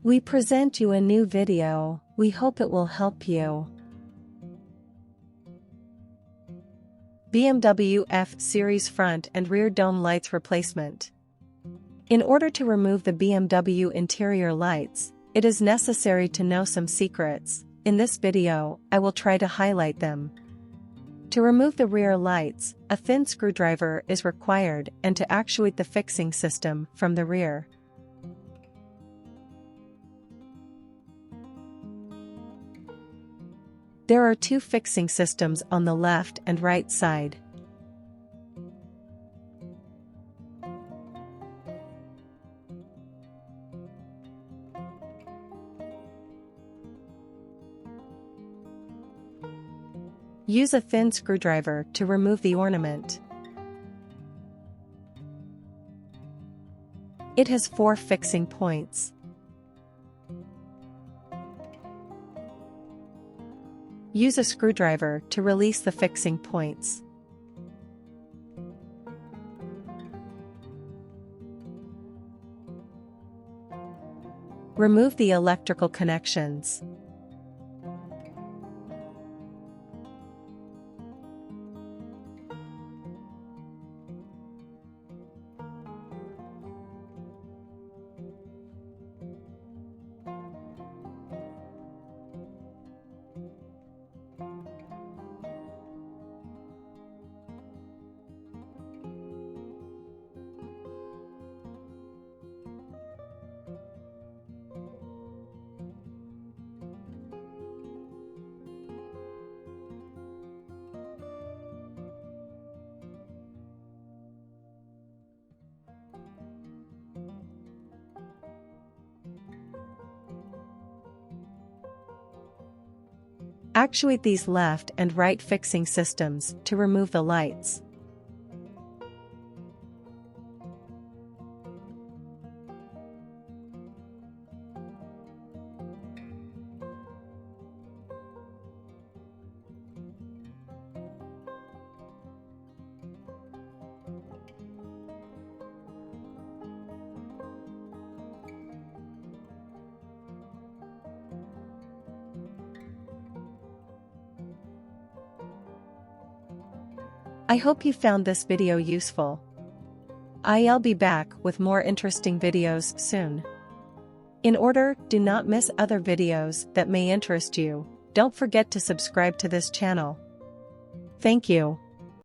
We present you a new video. We hope it will help you. BMW F Series front and rear dome lights replacement. In order to remove the BMW interior lights, it is necessary to know some secrets. In this video, I will try to highlight them. To remove the rear lights, a thin screwdriver is required and to actuate the fixing system from the rear. There are two fixing systems on the left and right side. Use a thin screwdriver to remove the ornament. It has 4 fixing points. Use a screwdriver to release the fixing points. Remove the electrical connections. Actuate these left and right fixing systems to remove the lights. I hope you found this video useful. I'll be back with more interesting videos soon. Do not miss other videos that may interest you. Don't forget to subscribe to this channel. Thank you.